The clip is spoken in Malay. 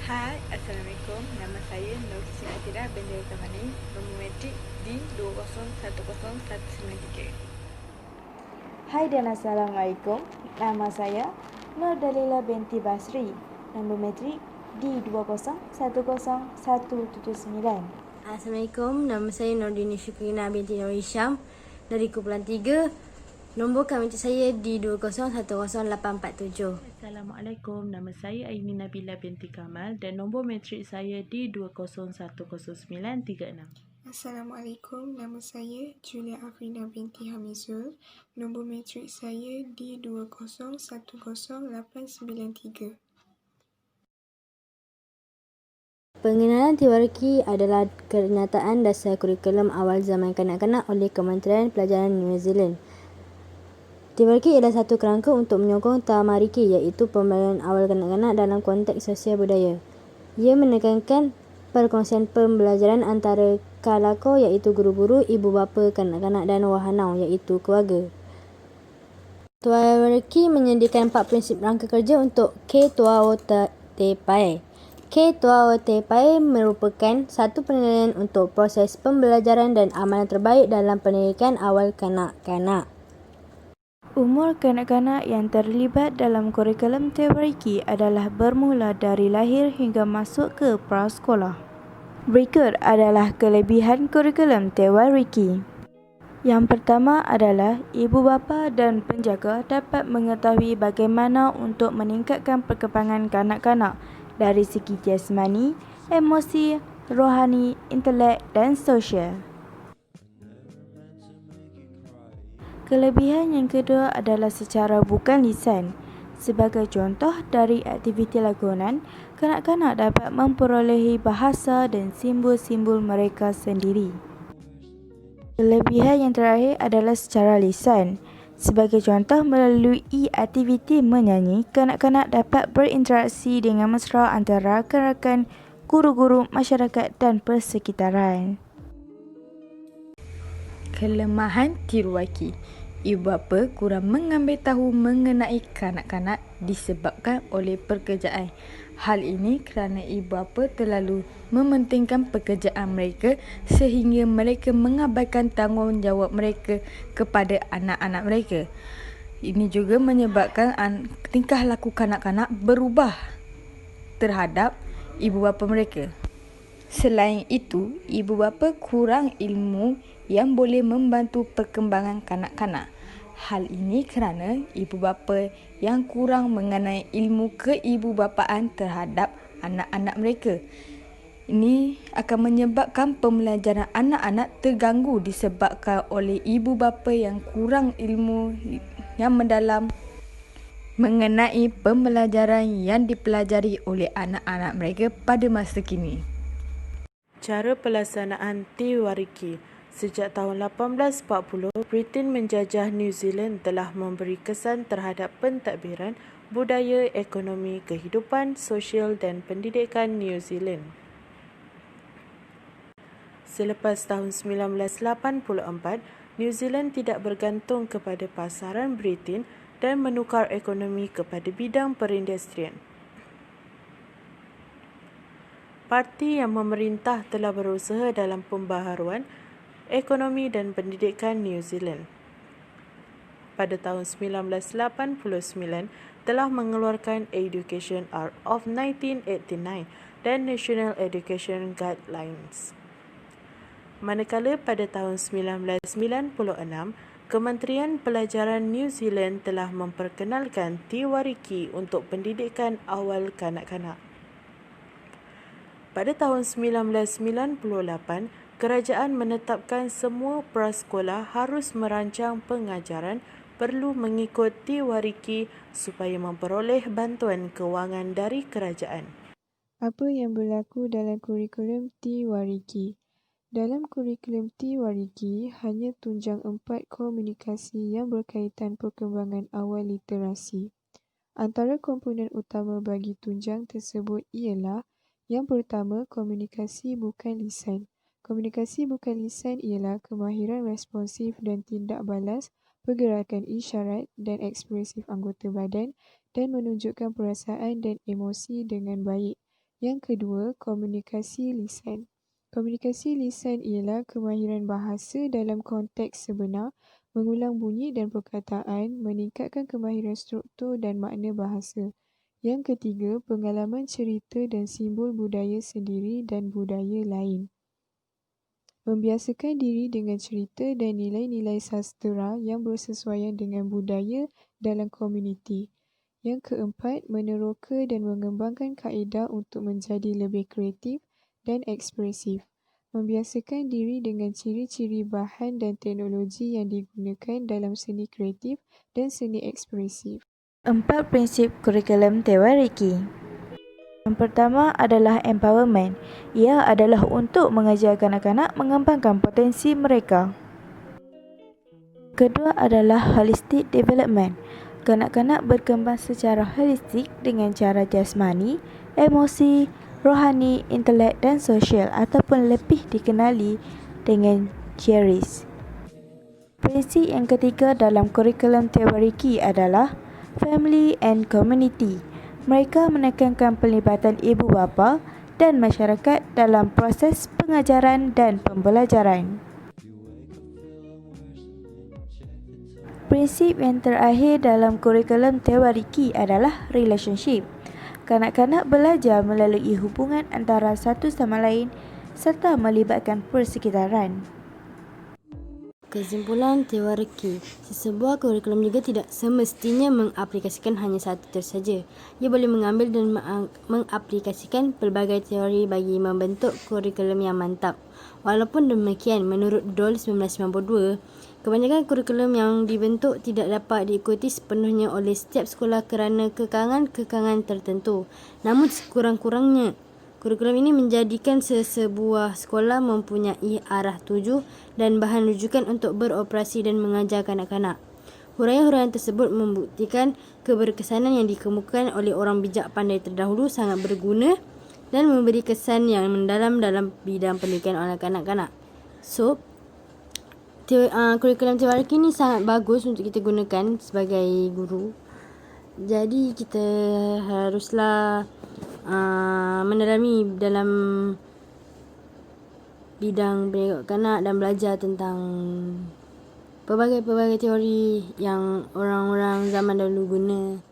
Hai, Assalamualaikum. Nama saya Nur Sinatira Bendera Tamani, nombor metrik D2010193. Hai dan Assalamualaikum. Nama saya Nur Dalila binti Basri, nombor metrik D2010179. Assalamualaikum, nama saya Nordini Syukrina binti Nur Hisham dari kumpulan 3. Nombor kamera saya D2010847. Assalamualaikum, nama saya Aini Nabila binti Kamal dan nombor metrik saya D2010936. Assalamualaikum, nama saya Julia Afrina binti Hamizul. Nombor metrik saya D2010893. Pengenalan teori adalah kenyataan dasar kurikulum awal zaman kanak-kanak oleh Kementerian Pelajaran New Zealand. Teori ialah satu kerangka untuk menyokong tamariki, iaitu pembelajaran awal kanak-kanak dalam konteks sosial budaya. Ia menekankan perkongsian pembelajaran antara kalako, iaitu guru-guru, ibu bapa kanak-kanak dan wahanau, iaitu keluarga. Teori menyediakan 4 prinsip rangka kerja untuk K Tuao Te Pai. K Tuao Te Pai merupakan satu penilaian untuk proses pembelajaran dan amalan terbaik dalam pendidikan awal kanak-kanak. Umur kanak-kanak yang terlibat dalam kurikulum teoriki adalah bermula dari lahir hingga masuk ke prasekolah. Berikut adalah kelebihan kurikulum teoriki. Yang pertama adalah ibu bapa dan penjaga dapat mengetahui bagaimana untuk meningkatkan perkembangan kanak-kanak dari segi jasmani, emosi, rohani, intelek dan sosial. Kelebihan yang kedua adalah secara bukan lisan. Sebagai contoh dari aktiviti lakonan, kanak-kanak dapat memperolehi bahasa dan simbol-simbol mereka sendiri. Kelebihan yang terakhir adalah secara lisan. Sebagai contoh, melalui aktiviti menyanyi, kanak-kanak dapat berinteraksi dengan mesra antara rakan-rakan, guru-guru, masyarakat dan persekitaran. Kelemahan tiruaki. Ibu bapa kurang mengambil tahu mengenai kanak-kanak disebabkan oleh pekerjaan. Hal ini kerana ibu bapa terlalu mementingkan pekerjaan mereka sehingga mereka mengabaikan tanggungjawab mereka kepada anak-anak mereka. Ini juga menyebabkan tingkah laku kanak-kanak berubah terhadap ibu bapa mereka. Selain itu, ibu bapa kurang ilmu yang boleh membantu perkembangan kanak-kanak. Hal ini kerana ibu bapa yang kurang mengenai ilmu keibubapaan terhadap anak-anak mereka. Ini akan menyebabkan pembelajaran anak-anak terganggu disebabkan oleh ibu bapa yang kurang ilmu yang mendalam mengenai pembelajaran yang dipelajari oleh anak-anak mereka pada masa kini. Cara pelaksanaan teoriki. Sejak tahun 1840, Britain menjajah New Zealand telah memberi kesan terhadap pentadbiran, budaya, ekonomi, kehidupan, sosial dan pendidikan New Zealand. Selepas tahun 1984, New Zealand tidak bergantung kepada pasaran Britain dan menukar ekonomi kepada bidang perindustrian. Parti yang memerintah telah berusaha dalam pembaharuan ekonomi dan pendidikan New Zealand. Pada tahun 1989 telah mengeluarkan Education Act of 1989 dan National Education Guidelines. Manakala pada tahun 1996, Kementerian Pelajaran New Zealand telah memperkenalkan teoriki untuk pendidikan awal kanak-kanak. Pada tahun 1998, kerajaan menetapkan semua prasekolah harus merancang pengajaran perlu mengikut teoriki supaya memperoleh bantuan kewangan dari kerajaan. Apa yang berlaku dalam kurikulum teoriki? Dalam kurikulum teoriki, hanya tunjang 4 komunikasi yang berkaitan perkembangan awal literasi. Antara komponen utama bagi tunjang tersebut ialah yang pertama, komunikasi bukan lisan. Komunikasi bukan lisan ialah kemahiran responsif dan tindak balas, pergerakan isyarat dan ekspresif anggota badan dan menunjukkan perasaan dan emosi dengan baik. Yang kedua, komunikasi lisan. Komunikasi lisan ialah kemahiran bahasa dalam konteks sebenar, mengulang bunyi dan perkataan, meningkatkan kemahiran struktur dan makna bahasa. Yang ketiga, pengalaman cerita dan simbol budaya sendiri dan budaya lain. Membiasakan diri dengan cerita dan nilai-nilai sastera yang bersesuaian dengan budaya dalam komuniti. Yang keempat, meneroka dan mengembangkan kaedah untuk menjadi lebih kreatif dan ekspresif. Membiasakan diri dengan ciri-ciri bahan dan teknologi yang digunakan dalam seni kreatif dan seni ekspresif. 4 prinsip kurikulum teoriki. Yang pertama adalah empowerment. Ia adalah untuk mengajar kanak-kanak mengembangkan potensi mereka. Kedua adalah holistic development. Kanak-kanak berkembang secara holistik dengan cara jasmani, emosi, rohani, intelek dan sosial ataupun lebih dikenali dengan GRIS. Prinsip yang ketiga dalam kurikulum teoriki adalah family and community. Mereka menekankan pelibatan ibu bapa dan masyarakat dalam proses pengajaran dan pembelajaran. Prinsip yang terakhir dalam kurikulum teoriki adalah relationship. Kanak-kanak belajar melalui hubungan antara satu sama lain serta melibatkan persekitaran. Kesimpulan teoriki, sesebuah kurikulum juga tidak semestinya mengaplikasikan hanya satu tersaja. Ia boleh mengambil dan mengaplikasikan pelbagai teori bagi membentuk kurikulum yang mantap. Walaupun demikian, menurut DOL 1992, kebanyakan kurikulum yang dibentuk tidak dapat diikuti sepenuhnya oleh setiap sekolah kerana kekangan-kekangan tertentu. Namun sekurang-kurangnya, kurikulum ini menjadikan sesebuah sekolah mempunyai arah tuju dan bahan rujukan untuk beroperasi dan mengajar kanak-kanak. Huraian-huraian tersebut membuktikan keberkesanan yang dikemukakan oleh orang bijak pandai terdahulu sangat berguna dan memberi kesan yang mendalam dalam bidang pendidikan oleh kanak-kanak. So, kurikulum teoriki ini sangat bagus untuk kita gunakan sebagai guru. Jadi kita haruslah mendalami dalam bidang pendidikan kanak dan belajar tentang pelbagai teori yang orang-orang zaman dahulu guna.